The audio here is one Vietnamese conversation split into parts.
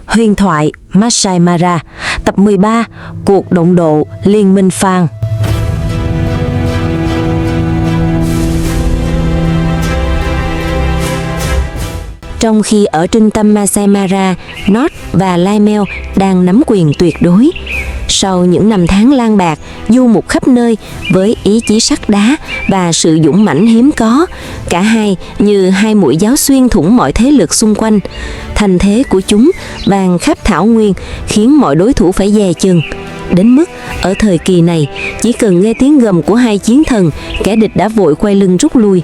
Huyền thoại Masai Mara, tập 13, Cuộc động độ Liên minh Fan. Trong khi ở trung tâm Masai Mara, Nod và Laimel đang nắm quyền tuyệt đối. Sau những năm tháng lang bạc, du mục khắp nơi với ý chí sắt đá và sự dũng mãnh hiếm có, cả hai như hai mũi giáo xuyên thủng mọi thế lực xung quanh. Thành thế của chúng vàng khắp thảo nguyên khiến mọi đối thủ phải dè chừng. Đến mức ở thời kỳ này, chỉ cần nghe tiếng gầm của hai chiến thần, kẻ địch đã vội quay lưng rút lui.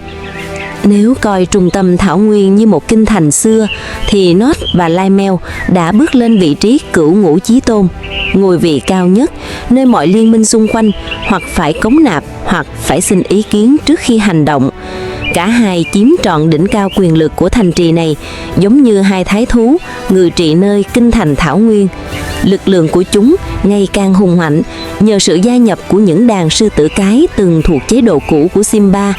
Nếu coi trung tâm thảo nguyên như một kinh thành xưa, thì Nod và Laimel đã bước lên vị trí cửu ngũ chí tôn, ngôi vị cao nhất, nơi mọi liên minh xung quanh hoặc phải cống nạp hoặc phải xin ý kiến trước khi hành động. Cả hai chiếm trọn đỉnh cao quyền lực của thành trì này, giống như hai thái thú ngự trị nơi kinh thành thảo nguyên. Lực lượng của chúng ngày càng hùng mạnh nhờ sự gia nhập của những đàn sư tử cái từng thuộc chế độ cũ của Simba.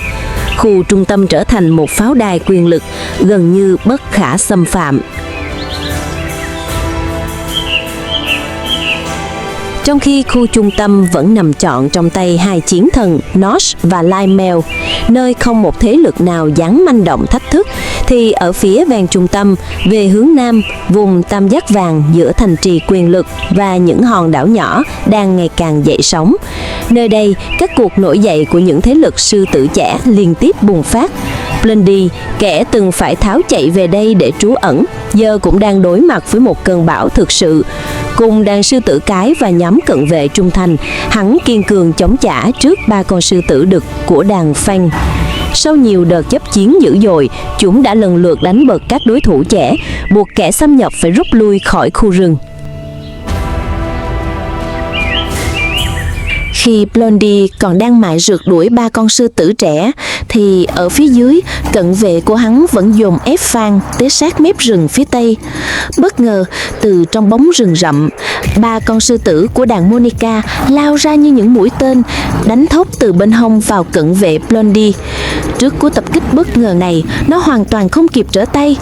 Khu trung tâm trở thành một pháo đài quyền lực gần như bất khả xâm phạm. Trong khi khu trung tâm vẫn nằm trọn trong tay hai chiến thần Nod và Laimel, nơi không một thế lực nào dám manh động thách thức, thì ở phía ven trung tâm, về hướng nam, vùng tam giác vàng giữa thành trì quyền lực và những hòn đảo nhỏ đang ngày càng dậy sóng. Nơi đây, các cuộc nổi dậy của những thế lực sư tử trẻ liên tiếp bùng phát. Blondie, kẻ từng phải tháo chạy về đây để trú ẩn, giờ cũng đang đối mặt với một cơn bão thực sự. Cùng đàn sư tử cái và nhóm cận vệ trung thành, hắn kiên cường chống trả trước ba con sư tử đực của đàn Fang. Sau nhiều đợt chấp chiến dữ dội, chúng đã lần lượt đánh bật các đối thủ trẻ, buộc kẻ xâm nhập phải rút lui khỏi khu rừng. Khi Blondie còn đang mải rượt đuổi ba con sư tử trẻ, thì ở phía dưới, cận vệ của hắn vẫn dồn ép Fan tới sát mép rừng phía tây. Bất ngờ, từ trong bóng rừng rậm, ba con sư tử của đàn Monica lao ra như những mũi tên, đánh thốc từ bên hông vào cận vệ Blondie. Trước cú tập kích bất ngờ này, nó hoàn toàn không kịp trở tay.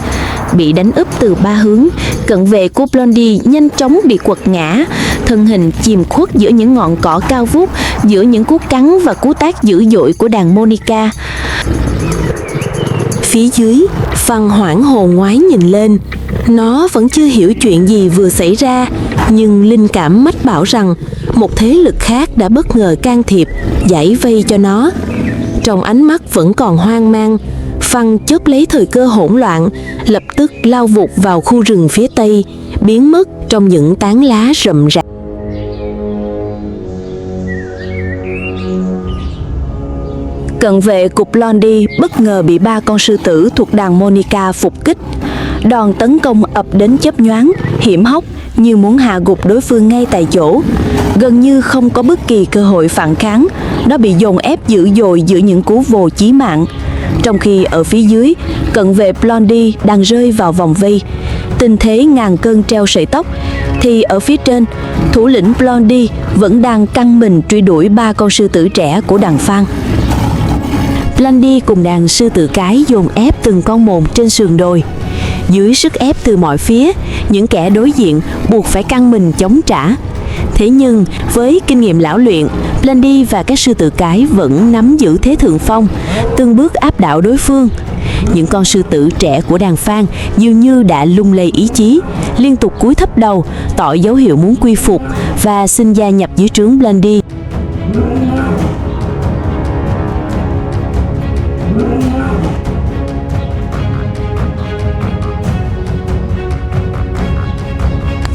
Bị đánh úp từ ba hướng, cận vệ của Blondie nhanh chóng bị quật ngã, thân hình chìm khuất giữa những ngọn cỏ cao vút, giữa những cú cắn và cú tác dữ dội của đàn Monica. Phía dưới, Fan hoảng hồn ngoái nhìn lên. Nó vẫn chưa hiểu chuyện gì vừa xảy ra, nhưng linh cảm mách bảo rằng một thế lực khác đã bất ngờ can thiệp, giải vây cho nó. Trong ánh mắt vẫn còn hoang mang, Fan chớp lấy thời cơ hỗn loạn, lập tức lao vụt vào khu rừng phía tây, biến mất trong những tán lá rậm rạp. Cận vệ của Blondie bất ngờ bị ba con sư tử thuộc đàn Monica phục kích. Đòn tấn công ập đến chớp nhoáng, hiểm hóc như muốn hạ gục đối phương ngay tại chỗ. Gần như không có bất kỳ cơ hội phản kháng, nó bị dồn ép dữ dội giữa những cú vồ chí mạng. Trong khi ở phía dưới, cận vệ Blondie đang rơi vào vòng vây, tình thế ngàn cân treo sợi tóc, thì ở phía trên, thủ lĩnh Blondie vẫn đang căng mình truy đuổi ba con sư tử trẻ của đàn Fan. Blondie cùng đàn sư tử cái dồn ép từng con một trên sườn đồi. Dưới sức ép từ mọi phía, những kẻ đối diện buộc phải căng mình chống trả. Thế nhưng, với kinh nghiệm lão luyện, Blondie và các sư tử cái vẫn nắm giữ thế thượng phong, từng bước áp đảo đối phương. Những con sư tử trẻ của đàn Fan dường như đã lung lay ý chí, liên tục cúi thấp đầu, tỏ dấu hiệu muốn quy phục và xin gia nhập dưới trướng Blondie.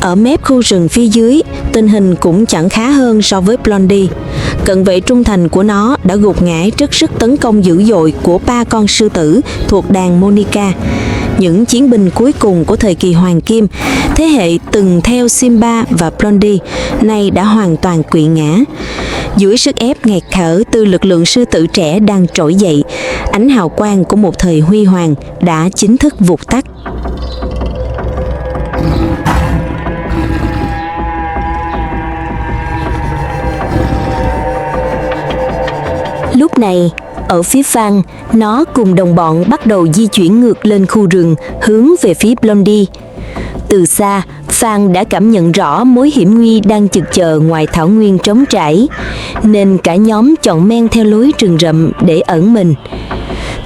Ở mép khu rừng phía dưới, tình hình cũng chẳng khá hơn so với Blondie. Cận vệ trung thành của nó đã gục ngã trước sức tấn công dữ dội của ba con sư tử thuộc đàn Monica. Những chiến binh cuối cùng của thời kỳ Hoàng Kim, thế hệ từng theo Simba và Blondie, nay đã hoàn toàn quỵ ngã. Dưới sức ép nghẹt thở từ lực lượng sư tử trẻ đang trỗi dậy, ánh hào quang của một thời huy hoàng đã chính thức vụt tắt. Lúc này, ở phía Fan, nó cùng đồng bọn bắt đầu di chuyển ngược lên khu rừng, hướng về phía Blondie. Từ xa, Phan đã cảm nhận rõ mối hiểm nguy đang chực chờ ngoài thảo nguyên trống trải, nên cả nhóm chọn men theo lối rừng rậm để ẩn mình.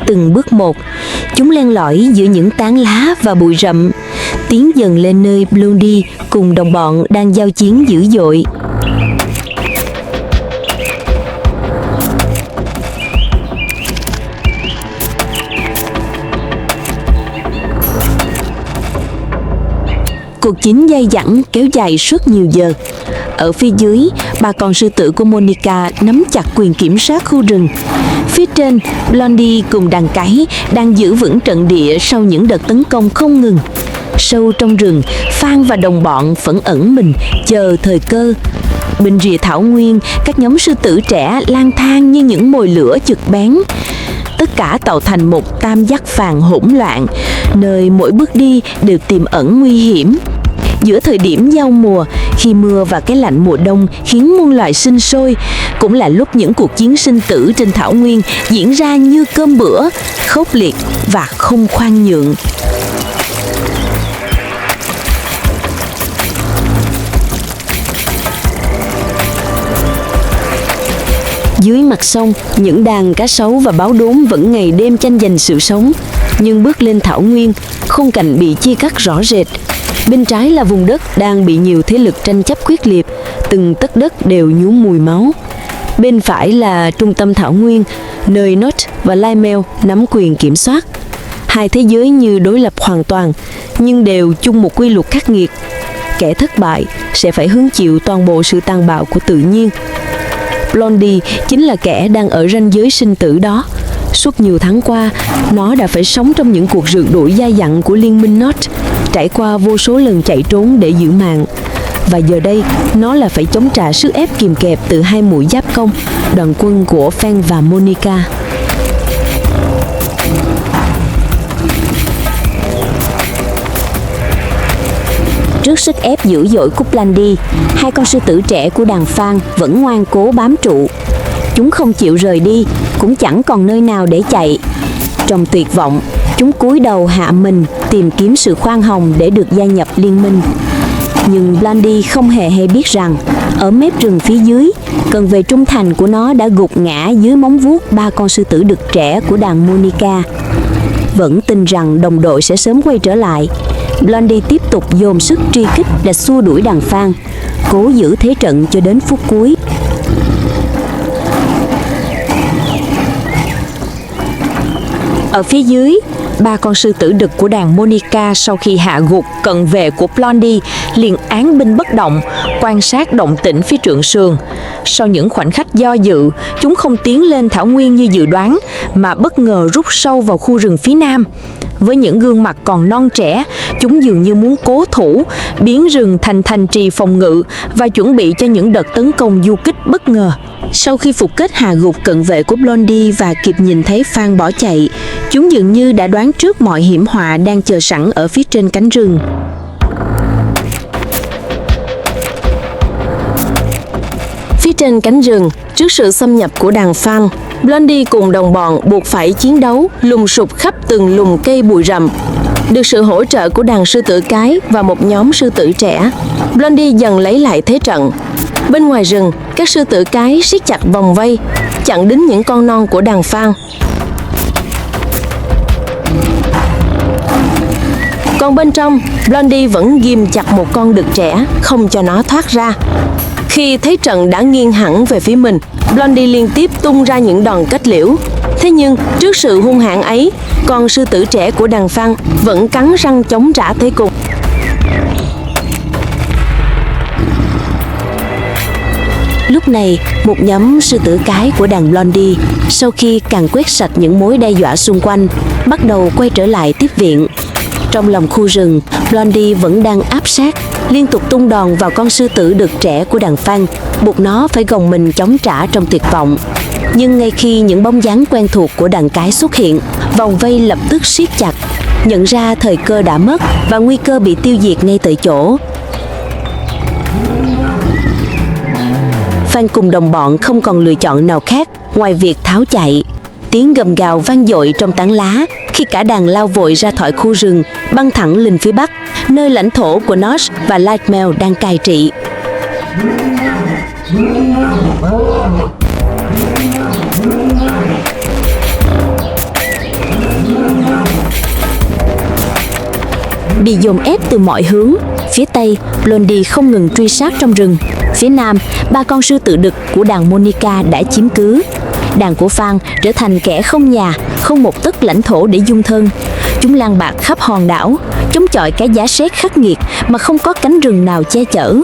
Từng bước một, chúng len lỏi giữa những tán lá và bụi rậm, tiến dần lên nơi Blondie cùng đồng bọn đang giao chiến dữ dội. Cuộc chiến dai dẳng kéo dài suốt nhiều giờ. Ở phía dưới, ba con sư tử của Monica nắm chặt quyền kiểm soát khu rừng. Phía trên, Blondie cùng đàn cái đang giữ vững trận địa sau những đợt tấn công không ngừng. Sâu trong rừng, Phan và đồng bọn vẫn ẩn mình, chờ thời cơ. Bên rìa thảo nguyên, các nhóm sư tử trẻ lang thang như những mồi lửa chực bén. Tất cả tạo thành một tam giác vàng hỗn loạn, nơi mỗi bước đi đều tiềm ẩn nguy hiểm. Giữa thời điểm giao mùa, khi mưa và cái lạnh mùa đông khiến muôn loài sinh sôi, cũng là lúc những cuộc chiến sinh tử trên thảo nguyên diễn ra như cơm bữa, khốc liệt và không khoan nhượng. Dưới mặt sông, những đàn cá sấu và báo đốm vẫn ngày đêm tranh giành sự sống. Nhưng bước lên thảo nguyên, khung cảnh bị chia cắt rõ rệt. Bên trái là vùng đất đang bị nhiều thế lực tranh chấp quyết liệt, từng tấc đất đều nhuốm mùi máu. Bên phải là trung tâm thảo nguyên, nơi Nott và Lymel nắm quyền kiểm soát. Hai thế giới như đối lập hoàn toàn, nhưng đều chung một quy luật khắc nghiệt. Kẻ thất bại sẽ phải hứng chịu toàn bộ sự tàn bạo của tự nhiên. Blondie chính là kẻ đang ở ranh giới sinh tử đó. Suốt nhiều tháng qua, nó đã phải sống trong những cuộc rượt đuổi dai dẳng của liên minh Nott, trải qua vô số lần chạy trốn để giữ mạng. Và giờ đây, nó là phải chống trả sức ép kìm kẹp từ hai mũi giáp công, đoàn quân của Phan và Monica. Trước sức ép dữ dội của Blondie, hai con sư tử trẻ của đàn Phan vẫn ngoan cố bám trụ. Chúng không chịu rời đi, cũng chẳng còn nơi nào để chạy. Trong tuyệt vọng, chúng cúi đầu hạ mình, tìm kiếm sự khoan hồng để được gia nhập liên minh. Nhưng Blondie không hề biết rằng, ở mép rừng phía dưới, cần về trung thành của nó đã gục ngã dưới móng vuốt ba con sư tử đực trẻ của đàn Monica. Vẫn tin rằng đồng đội sẽ sớm quay trở lại, Blondie tiếp tục dồn sức truy kích để xua đuổi đàn Phan, cố giữ thế trận cho đến phút cuối. Ở phía dưới, ba con sư tử đực của đàn Monica sau khi hạ gục cận vệ của Blondie liền án binh bất động, quan sát động tĩnh phía trượng sườn. Sau những khoảnh khắc do dự, chúng không tiến lên thảo nguyên như dự đoán, mà bất ngờ rút sâu vào khu rừng phía nam. Với những gương mặt còn non trẻ, chúng dường như muốn cố thủ, biến rừng thành thành trì phòng ngự và chuẩn bị cho những đợt tấn công du kích bất ngờ. Sau khi phục kích hạ gục cận vệ của Blondie và kịp nhìn thấy Phan bỏ chạy, chúng dường như đã đoán trước mọi hiểm họa đang chờ sẵn ở phía trên cánh rừng. Phía trên cánh rừng, trước sự xâm nhập của đàn Phan, Blondie cùng đồng bọn buộc phải chiến đấu lùng sục khắp từng lùm cây bụi rậm. Được sự hỗ trợ của đàn sư tử cái và một nhóm sư tử trẻ, Blondie dần lấy lại thế trận. Bên ngoài rừng, các sư tử cái siết chặt vòng vây, chặn đứng những con non của đàn Phan. Còn bên trong, Blondie vẫn ghim chặt một con đực trẻ, không cho nó thoát ra. Khi thấy trận đã nghiêng hẳn về phía mình, Blondie liên tiếp tung ra những đòn kết liễu. Thế nhưng, trước sự hung hãn ấy, con sư tử trẻ của đàn Phan vẫn cắn răng chống trả thế cùng. Lúc này, một nhóm sư tử cái của đàn Blondie, sau khi càn quét sạch những mối đe dọa xung quanh, bắt đầu quay trở lại tiếp viện. Trong lòng khu rừng, Blondie vẫn đang áp sát, liên tục tung đòn vào con sư tử đực trẻ của đàn Phan, buộc nó phải gồng mình chống trả trong tuyệt vọng. Nhưng ngay khi những bóng dáng quen thuộc của đàn cái xuất hiện, vòng vây lập tức siết chặt, nhận ra thời cơ đã mất và nguy cơ bị tiêu diệt ngay tại chỗ. Phan cùng đồng bọn không còn lựa chọn nào khác ngoài việc tháo chạy. Tiếng gầm gào vang dội trong tán lá khi cả đàn lao vội ra khỏi khu rừng, băng thẳng lên phía bắc, nơi lãnh thổ của Notch và Lightmail đang cai trị. Bị dồn ép từ mọi hướng, phía Tây, Blondie không ngừng truy sát trong rừng. Phía Nam, ba con sư tử đực của đàn Monica đã chiếm cứ. Đàn của Fang trở thành kẻ không nhà, không một tấc lãnh thổ để dung thân. Chúng lang bạt khắp hòn đảo, chống chọi cái giá rét khắc nghiệt mà không có cánh rừng nào che chở.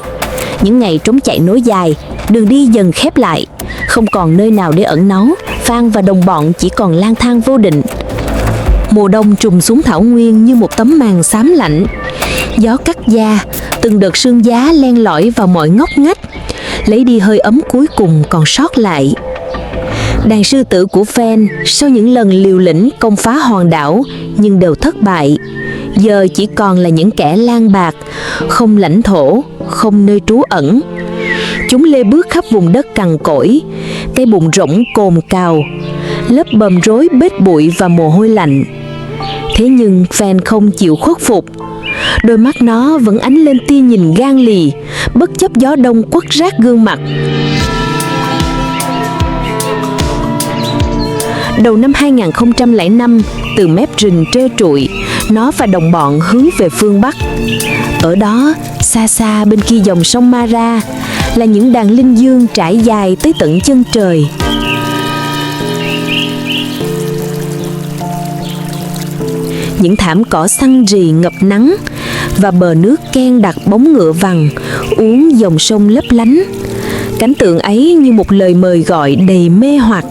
Những ngày trốn chạy nối dài, đường đi dần khép lại, không còn nơi nào để ẩn náu. Fang và đồng bọn chỉ còn lang thang vô định. Mùa đông trùm xuống thảo nguyên như một tấm màn xám lạnh. Gió cắt da, từng đợt sương giá len lỏi vào mọi ngóc ngách, lấy đi hơi ấm cuối cùng còn sót lại. Đàn sư tử của Fen sau những lần liều lĩnh công phá hòn đảo nhưng đều thất bại, giờ chỉ còn là những kẻ lang bạt, không lãnh thổ, không nơi trú ẩn. Chúng lê bước khắp vùng đất cằn cỗi, cái bụng rỗng cồn cào, lớp bầm rối bết bụi và mồ hôi lạnh. Thế nhưng Fen không chịu khuất phục. Đôi mắt nó vẫn ánh lên tia nhìn gan lì, bất chấp gió đông quất rát gương mặt. Đầu năm 2005, từ mép rừng trơ trụi, nó và đồng bọn hướng về phương Bắc. Ở đó, xa xa bên kia dòng sông Mara, là những đàn linh dương trải dài tới tận chân trời. Những thảm cỏ xanh rì ngập nắng, và bờ nước ken đặc bóng ngựa vằn, uống dòng sông lấp lánh. Cảnh tượng ấy như một lời mời gọi đầy mê hoặc.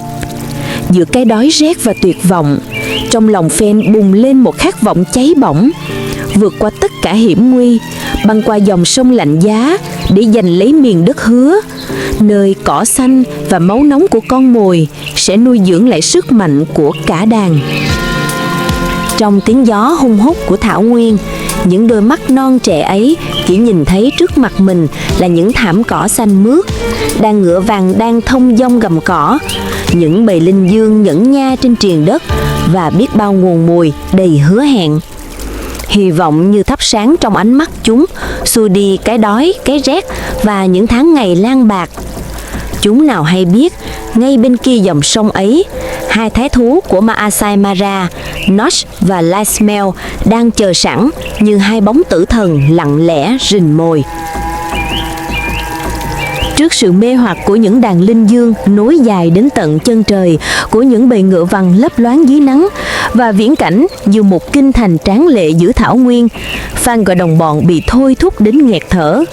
Giữa cái đói rét và tuyệt vọng, trong lòng Fen bùng lên một khát vọng cháy bỏng, vượt qua tất cả hiểm nguy, băng qua dòng sông lạnh giá để giành lấy miền đất hứa, nơi cỏ xanh và máu nóng của con mồi sẽ nuôi dưỡng lại sức mạnh của cả đàn. Trong tiếng gió hung hút của thảo nguyên, những đôi mắt non trẻ ấy chỉ nhìn thấy trước mặt mình là những thảm cỏ xanh mướt, đàn ngựa vàng đang thông dong gầm cỏ, những bầy linh dương nhẫn nha trên triền đất và biết bao nguồn mùi đầy hứa hẹn. Hy vọng như thắp sáng trong ánh mắt chúng, xua đi cái đói, cái rét và những tháng ngày lang bạc. Chúng nào hay biết, ngay bên kia dòng sông ấy, hai thái thú của Maasai Mara, Notch và Lightmail đang chờ sẵn như hai bóng tử thần lặng lẽ rình mồi. Trước sự mê hoặc của những đàn linh dương nối dài đến tận chân trời, của những bầy ngựa vằn lấp loáng dưới nắng, và viễn cảnh như một kinh thành tráng lệ giữa thảo nguyên, Fang và đồng bọn bị thôi thúc đến nghẹt thở.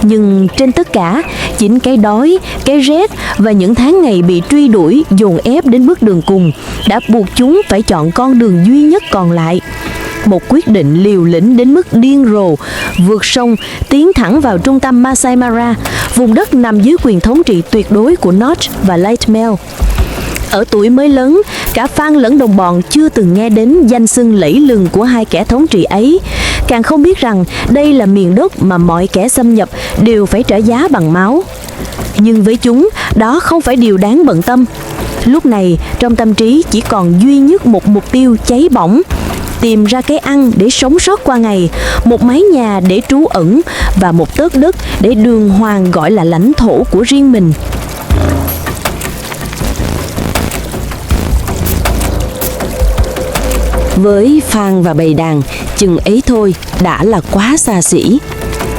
Nhưng trên tất cả, chính cái đói, cái rét và những tháng ngày bị truy đuổi dồn ép đến bước đường cùng đã buộc chúng phải chọn con đường duy nhất còn lại. Một quyết định liều lĩnh đến mức điên rồ, vượt sông, tiến thẳng vào trung tâm Masai Mara, vùng đất nằm dưới quyền thống trị tuyệt đối của Notch và Lightmail. Ở tuổi mới lớn, cả Fang lẫn đồng bọn chưa từng nghe đến danh xưng lẫy lừng của hai kẻ thống trị ấy, càng không biết rằng đây là miền đất mà mọi kẻ xâm nhập đều phải trả giá bằng máu. Nhưng với chúng, đó không phải điều đáng bận tâm. Lúc này, trong tâm trí chỉ còn duy nhất một mục tiêu cháy bỏng: tìm ra cái ăn để sống sót qua ngày, một mái nhà để trú ẩn và một tấc đất để đường hoàng gọi là lãnh thổ của riêng mình. Với Fang và bầy đàn, chừng ấy thôi đã là quá xa xỉ.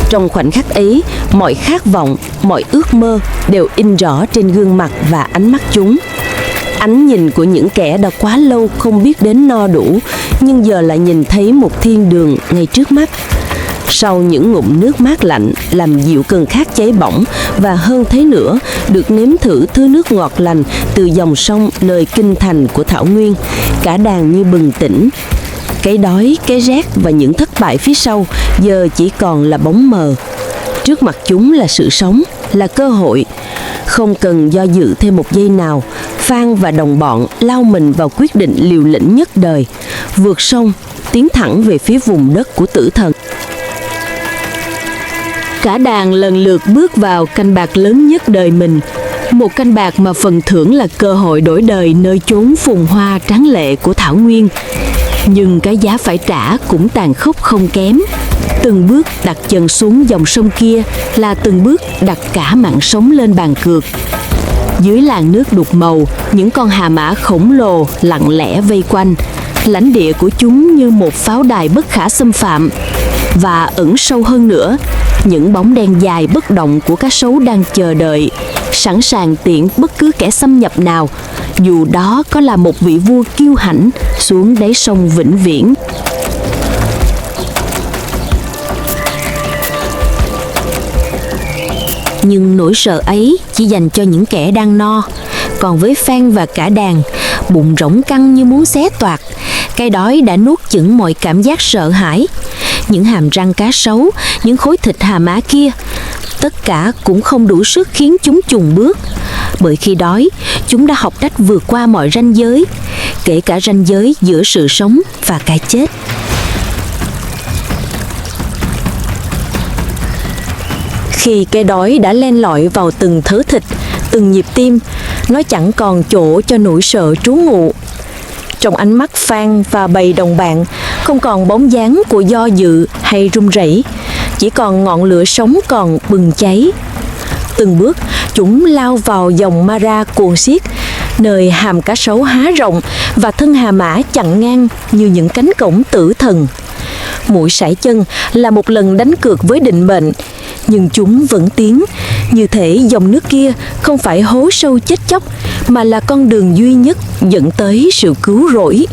Trong khoảnh khắc ấy, mọi khát vọng, mọi ước mơ đều in rõ trên gương mặt và ánh mắt chúng. Ánh nhìn của những kẻ đã quá lâu không biết đến no đủ, nhưng giờ lại nhìn thấy một thiên đường ngay trước mắt. Sau những ngụm nước mát lạnh làm dịu cơn khát cháy bỏng, và hơn thế nữa, được nếm thử thứ nước ngọt lành từ dòng sông nơi kinh thành của thảo nguyên, cả đàn như bừng tỉnh. Cái đói, cái rét và những thất bại phía sau giờ chỉ còn là bóng mờ. Trước mặt chúng là sự sống, là cơ hội. Không cần do dự thêm một giây nào, Fang và đồng bọn lao mình vào quyết định liều lĩnh nhất đời, vượt sông, tiến thẳng về phía vùng đất của tử thần. Cả đàn lần lượt bước vào canh bạc lớn nhất đời mình, một canh bạc mà phần thưởng là cơ hội đổi đời nơi chốn phồn hoa tráng lệ của thảo nguyên. Nhưng cái giá phải trả cũng tàn khốc không kém. Từng bước đặt chân xuống dòng sông kia là từng bước đặt cả mạng sống lên bàn cược. Dưới làn nước đục màu, những con hà mã khổng lồ lặng lẽ vây quanh. Lãnh địa của chúng như một pháo đài bất khả xâm phạm. Và ẩn sâu hơn nữa, những bóng đen dài bất động của cá sấu đang chờ đợi, sẵn sàng tiễn bất cứ kẻ xâm nhập nào, dù đó có là một vị vua kiêu hãnh xuống đáy sông vĩnh viễn. Nhưng nỗi sợ ấy chỉ dành cho những kẻ đang no. Còn với Phan và cả đàn, bụng rỗng căng như muốn xé toạc, cái đói đã nuốt chửng mọi cảm giác sợ hãi. Những hàm răng cá sấu, những khối thịt hà mã kia, tất cả cũng không đủ sức khiến chúng chùn bước. Bởi khi đói, chúng đã học cách vượt qua mọi ranh giới, kể cả ranh giới giữa sự sống và cái chết. Khi cái đói đã len lỏi vào từng thớ thịt, từng nhịp tim, nó chẳng còn chỗ cho nỗi sợ trú ngụ. Trong ánh mắt Phan và bầy đồng bạn không còn bóng dáng của do dự hay run rẩy, chỉ còn ngọn lửa sống còn bừng cháy. Từng bước chúng lao vào dòng Mara cuồn xiết, nơi hàm cá sấu há rộng và thân hà mã chặn ngang như những cánh cổng tử thần. Mỗi sải chân là một lần đánh cược với định mệnh, nhưng chúng vẫn tiến, như thể dòng nước kia không phải hố sâu chết chóc, mà là con đường duy nhất dẫn tới sự cứu rỗi.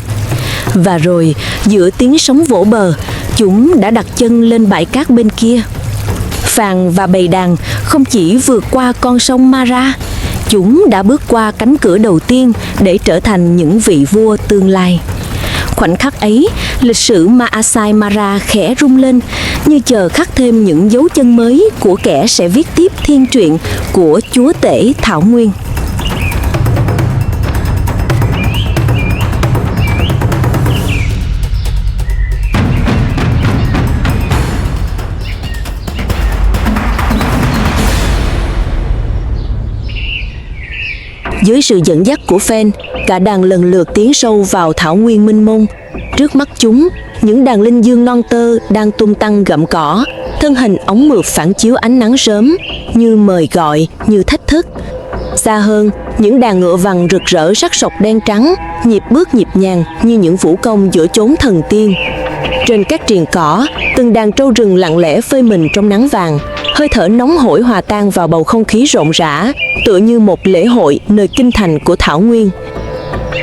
Và rồi, giữa tiếng sóng vỗ bờ, chúng đã đặt chân lên bãi cát bên kia. Phan và bầy đàn không chỉ vượt qua con sông Mara, chúng đã bước qua cánh cửa đầu tiên để trở thành những vị vua tương lai. Khoảnh khắc ấy, lịch sử Maasai Mara khẽ rung lên, như chờ khắc thêm những dấu chân mới của kẻ sẽ viết tiếp thiên truyện của chúa tể Thảo Nguyên. Dưới sự dẫn dắt của Phen, cả đàn lần lượt tiến sâu vào thảo nguyên mênh mông. Trước mắt chúng, những đàn linh dương non tơ đang tung tăng gặm cỏ, thân hình ống mượt phản chiếu ánh nắng sớm, như mời gọi, như thách thức. Xa hơn, những đàn ngựa vằn rực rỡ sắc sọc đen trắng, nhịp bước nhịp nhàng như những vũ công giữa chốn thần tiên. Trên các triền cỏ, từng đàn trâu rừng lặng lẽ phơi mình trong nắng vàng, hơi thở nóng hổi hòa tan vào bầu không khí rộn rã, tựa như một lễ hội nơi kinh thành của Thảo Nguyên.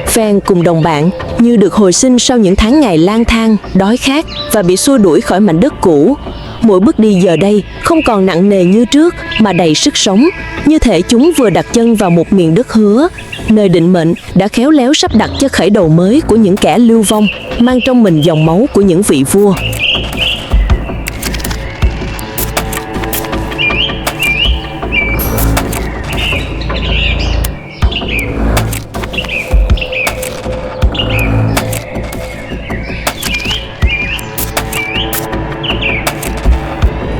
Phan cùng đồng bạn như được hồi sinh sau những tháng ngày lang thang, đói khát và bị xua đuổi khỏi mảnh đất cũ. Mỗi bước đi giờ đây không còn nặng nề như trước mà đầy sức sống, như thể chúng vừa đặt chân vào một miền đất hứa, nơi định mệnh đã khéo léo sắp đặt cho khởi đầu mới của những kẻ lưu vong, mang trong mình dòng máu của những vị vua.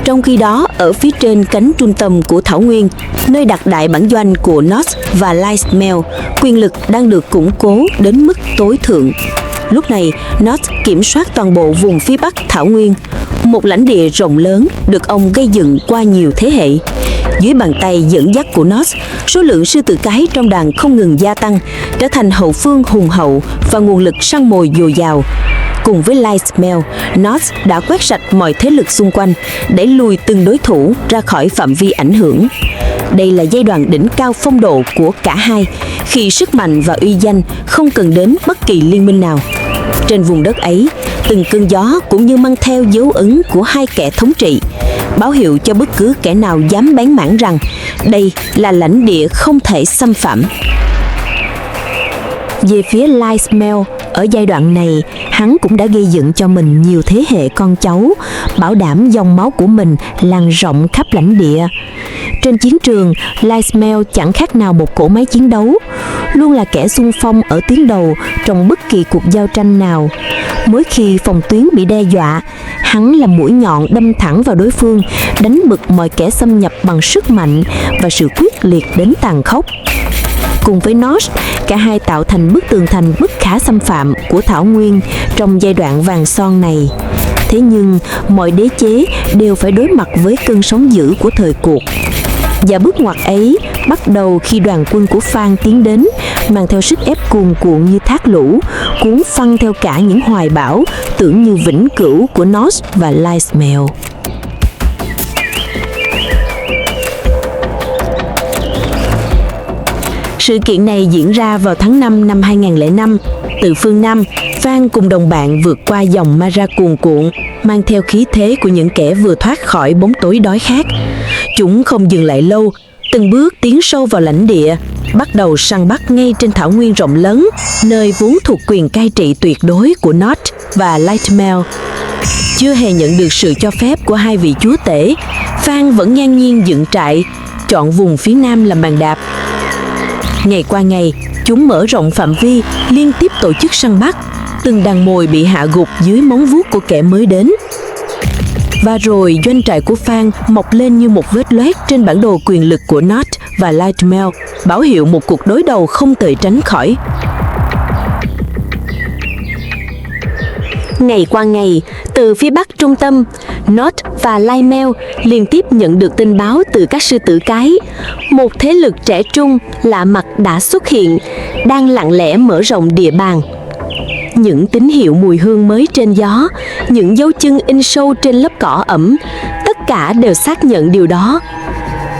Trong khi đó, ở phía trên cánh trung tâm của Thảo Nguyên, nơi đặt đại bản doanh của North và Lysmel, quyền lực đang được củng cố đến mức tối thượng. Lúc này, North kiểm soát toàn bộ vùng phía bắc Thảo Nguyên, một lãnh địa rộng lớn được ông gây dựng qua nhiều thế hệ. Dưới bàn tay dẫn dắt của North, số lượng sư tử cái trong đàn không ngừng gia tăng, trở thành hậu phương hùng hậu và nguồn lực săn mồi dồi dào. Cùng với Lysmel, North đã quét sạch mọi thế lực xung quanh, đẩy lùi từng đối thủ ra khỏi phạm vi ảnh hưởng. Đây là giai đoạn đỉnh cao phong độ của cả hai, khi sức mạnh và uy danh không cần đến bất kỳ liên minh nào. Trên vùng đất ấy, từng cơn gió cũng như mang theo dấu ấn của hai kẻ thống trị, báo hiệu cho bất cứ kẻ nào dám bén mảng rằng đây là lãnh địa không thể xâm phạm. Về phía Lysmel, ở giai đoạn này, hắn cũng đã gây dựng cho mình nhiều thế hệ con cháu, bảo đảm dòng máu của mình lan rộng khắp lãnh địa. Trên chiến trường, Lysmel chẳng khác nào một cỗ máy chiến đấu, luôn là kẻ xung phong ở tuyến đầu trong bất kỳ cuộc giao tranh nào. Mỗi khi phòng tuyến bị đe dọa, hắn là mũi nhọn đâm thẳng vào đối phương, đánh bật mọi kẻ xâm nhập bằng sức mạnh và sự quyết liệt đến tàn khốc. Cùng với North, cả hai tạo thành bức tường thành bất khả xâm phạm của Thảo Nguyên trong giai đoạn vàng son này. Thế nhưng mọi đế chế đều phải đối mặt với cơn sóng dữ của thời cuộc. Và bước ngoặt ấy bắt đầu khi đoàn quân của Phan tiến đến, mang theo sức ép cuồn cuộn như thác lũ, cuốn phăng theo cả những hoài bão tưởng như vĩnh cửu của North và Lysmel. Sự kiện này diễn ra vào tháng 5 năm 2005. Từ phương Nam, Phan cùng đồng bạn vượt qua dòng Mara cuồn cuộn, mang theo khí thế của những kẻ vừa thoát khỏi bóng tối đói khát. Chúng không dừng lại lâu, từng bước tiến sâu vào lãnh địa, bắt đầu săn bắt ngay trên thảo nguyên rộng lớn, nơi vốn thuộc quyền cai trị tuyệt đối của North và Lysmel. Chưa hề nhận được sự cho phép của hai vị chúa tể, Phan vẫn ngang nhiên dựng trại, chọn vùng phía Nam làm bàn đạp. Ngày qua ngày, chúng mở rộng phạm vi, liên tiếp tổ chức săn bắt, từng đàn mồi bị hạ gục dưới móng vuốt của kẻ mới đến. Và rồi doanh trại của Phan mọc lên như một vết loét trên bản đồ quyền lực của North và Lysmel, báo hiệu một cuộc đối đầu không thể tránh khỏi. Ngày qua ngày, từ phía bắc trung tâm, North và Lysmel liên tiếp nhận được tin báo từ các sư tử cái. Một thế lực trẻ trung lạ mặt đã xuất hiện, đang lặng lẽ mở rộng địa bàn. Những tín hiệu mùi hương mới trên gió, những dấu chân in sâu trên lớp cỏ ẩm, tất cả đều xác nhận điều đó.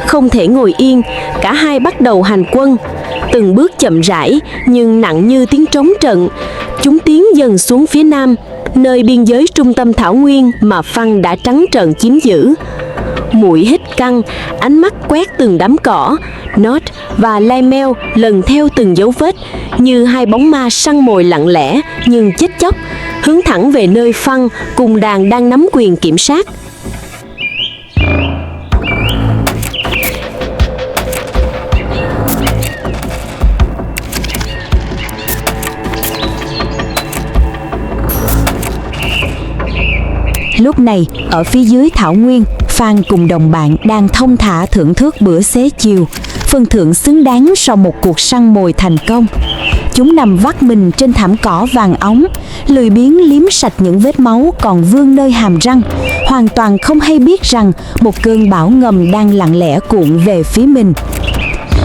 Không thể ngồi yên, cả hai bắt đầu hành quân. Từng bước chậm rãi nhưng nặng như tiếng trống trận, chúng tiến dần xuống phía Nam, nơi biên giới trung tâm thảo nguyên mà Phan đã trắng trợn chiếm giữ. Mũi hít căng, ánh mắt quét từng đám cỏ. North và Lysmel lần theo từng dấu vết, như hai bóng ma săn mồi lặng lẽ nhưng chết chóc, hướng thẳng về nơi Phan cùng đàn đang nắm quyền kiểm soát. Lúc này, ở phía dưới thảo nguyên, Phan cùng đồng bạn đang thong thả thưởng thức bữa xế chiều, phần thưởng xứng đáng sau một cuộc săn mồi thành công. Chúng nằm vắt mình trên thảm cỏ vàng óng, lười biếng liếm sạch những vết máu còn vương nơi hàm răng, hoàn toàn không hay biết rằng một cơn bão ngầm đang lặng lẽ cuộn về phía mình.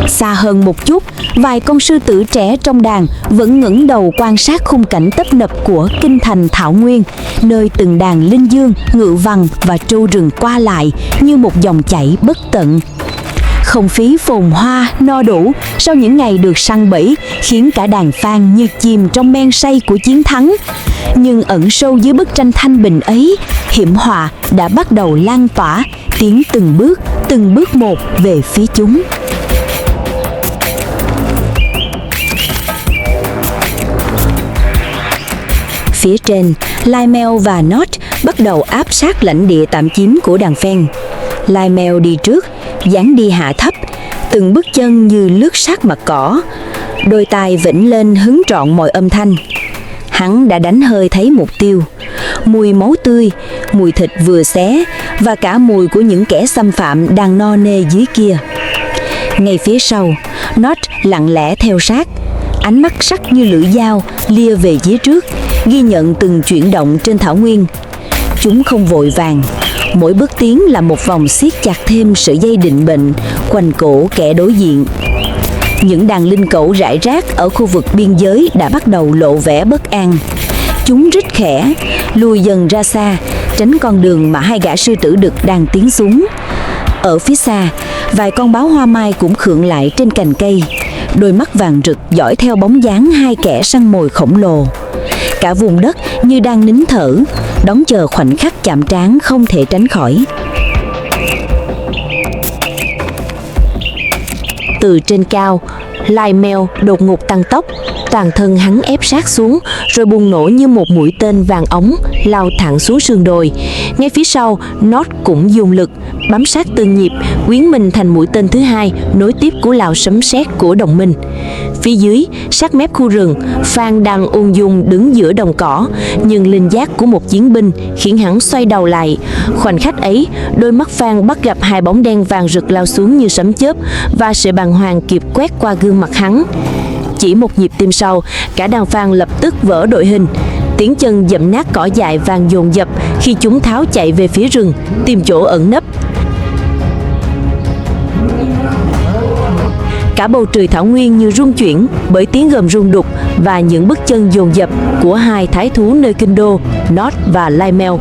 Xa hơn một chút, vài con sư tử trẻ trong đàn vẫn ngẩng đầu quan sát khung cảnh tấp nập của kinh thành thảo nguyên, nơi từng đàn linh dương, ngựa vằn và trâu rừng qua lại như một dòng chảy bất tận. Không khí phồn hoa, no đủ sau những ngày được săn bẫy khiến cả đàn Phan như chìm trong men say của chiến thắng. Nhưng ẩn sâu dưới bức tranh thanh bình ấy, hiểm họa đã bắt đầu lan tỏa, tiến từng bước một về phía chúng. Phía trên, Lysmel và North bắt đầu áp sát lãnh địa tạm chiếm của đàn Phan. Lysmel đi trước, dáng đi hạ thấp, từng bước chân như lướt sát mặt cỏ, đôi tai vểnh lên hứng trọn mọi âm thanh. Hắn đã đánh hơi thấy mục tiêu, mùi máu tươi, mùi thịt vừa xé và cả mùi của những kẻ xâm phạm đang no nê dưới kia. Ngay phía sau, North lặng lẽ theo sát, ánh mắt sắc như lưỡi dao lia về phía trước, ghi nhận từng chuyển động trên thảo nguyên. Chúng không vội vàng, mỗi bước tiến là một vòng siết chặt thêm sợi dây định mệnh quanh cổ kẻ đối diện. Những đàn linh cẩu rải rác ở khu vực biên giới đã bắt đầu lộ vẻ bất an. Chúng rít khẽ, lùi dần ra xa, tránh con đường mà hai gã sư tử đực đang tiến xuống. Ở phía xa, vài con báo hoa mai cũng khựng lại trên cành cây, đôi mắt vàng rực dõi theo bóng dáng hai kẻ săn mồi khổng lồ. Cả vùng đất như đang nín thở, đón chờ khoảnh khắc chạm trán không thể tránh khỏi. Từ trên cao, Lysmel đột ngột tăng tốc, toàn thân hắn ép sát xuống, rồi bùng nổ như một mũi tên vàng ống lao thẳng xuống sườn đồi. Ngay phía sau, North cũng dùng lực bám sát từng nhịp, quyến mình thành mũi tên thứ hai nối tiếp cú lao sấm sét của đồng minh. Phía dưới, sát mép khu rừng, Phan đang ung dung đứng giữa đồng cỏ, nhưng linh giác của một chiến binh khiến hắn xoay đầu lại. Khoảnh khắc ấy, đôi mắt Phan bắt gặp hai bóng đen vàng rực lao xuống như sấm chớp, và sự bàng hoàng kịp quét qua gương mặt hắn. Chỉ một nhịp tim sau, cả đàn Phan lập tức vỡ đội hình. Tiếng chân dẫm nát cỏ dại vàng dồn dập khi chúng tháo chạy về phía rừng, tìm chỗ ẩn nấp. Cả bầu trời thảo nguyên như rung chuyển bởi tiếng gầm rung đục và những bước chân dồn dập của hai thái thú nơi kinh đô, Nod và Lymel.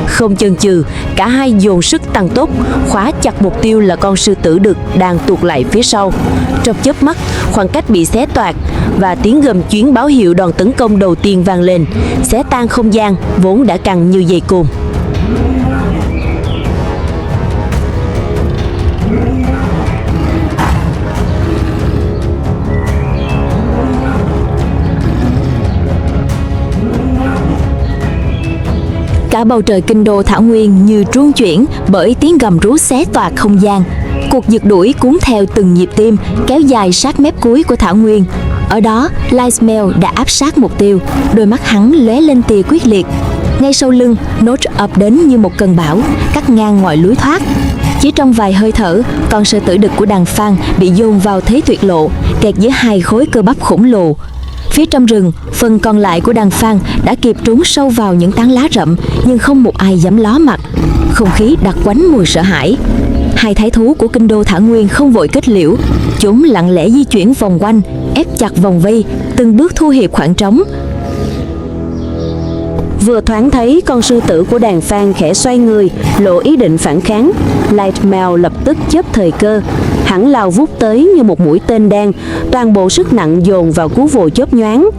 Không chần chừ, cả hai dồn sức tăng tốc, khóa chặt mục tiêu là con sư tử đực đang tuột lại phía sau. Trong chớp mắt, khoảng cách bị xé toạc và tiếng gầm chuyến báo hiệu đòn tấn công đầu tiên vang lên, xé tan không gian vốn đã căng như dây côn. Cả bầu trời kinh đô thảo nguyên như truông chuyển bởi tiếng gầm rú xé toạc không gian. Cuộc giật đuổi cuốn theo từng nhịp tim kéo dài sát mép cuối của thảo nguyên. Ở đó, Lymel đã áp sát mục tiêu, đôi mắt hắn lóe lên tia quyết liệt. Ngay sau lưng, Nod ập đến như một cơn bão, cắt ngang mọi lối thoát. Chỉ trong vài hơi thở, con sư tử đực của đàn Phan bị dồn vào thế tuyệt lộ, kẹt giữa hai khối cơ bắp khổng lồ. Phía trong rừng, phần còn lại của đàn Phan đã kịp trốn sâu vào những tán lá rậm, nhưng không một ai dám ló mặt. Không khí đặc quánh mùi sợ hãi. Hai thái thú của kinh đô thảo nguyên không vội kết liễu, chúng lặng lẽ di chuyển vòng quanh, ép chặt vòng vây, từng bước thu hẹp khoảng trống. Vừa thoáng thấy con sư tử của đàn Phan khẽ xoay người, lộ ý định phản kháng, Lymel lập tức chớp thời cơ. Hắn lao vút tới như một mũi tên đen, toàn bộ sức nặng dồn vào cú vồ chớp nhoáng.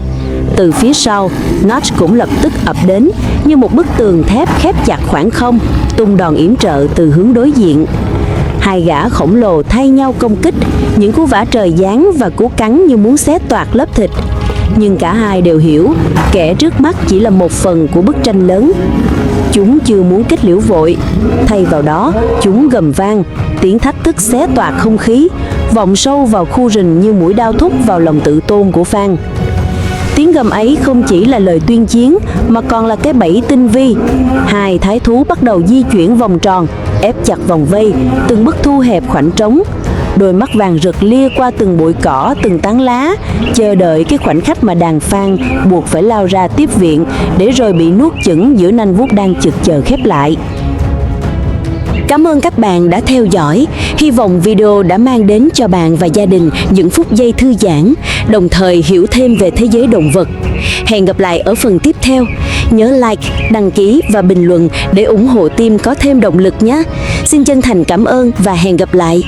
Từ phía sau, Notch cũng lập tức ập đến như một bức tường thép khép chặt khoảng không, tung đòn yểm trợ từ hướng đối diện. Hai gã khổng lồ thay nhau công kích, những cú vả trời giáng và cú cắn như muốn xé toạc lớp thịt. Nhưng cả hai đều hiểu, kẻ trước mắt chỉ là một phần của bức tranh lớn. Chúng chưa muốn kết liễu vội, thay vào đó, chúng gầm vang, tiếng thách thức xé toạc không khí, vọng sâu vào khu rừng như mũi đao thúc vào lòng tự tôn của Phan. Tiếng gầm ấy không chỉ là lời tuyên chiến, mà còn là cái bẫy tinh vi. Hai thái thú bắt đầu di chuyển vòng tròn, ép chặt vòng vây, từng bước thu hẹp khoảnh trống. Đôi mắt vàng rực lia qua từng bụi cỏ, từng tán lá, chờ đợi cái khoảnh khắc mà đàn Phan buộc phải lao ra tiếp viện, để rồi bị nuốt chửng giữa nanh vuốt đang chực chờ khép lại. Cảm ơn các bạn đã theo dõi. Hy vọng video đã mang đến cho bạn và gia đình những phút giây thư giãn, đồng thời hiểu thêm về thế giới động vật. Hẹn gặp lại ở phần tiếp theo. Nhớ like, đăng ký và bình luận để ủng hộ team có thêm động lực nhé. Xin chân thành cảm ơn và hẹn gặp lại.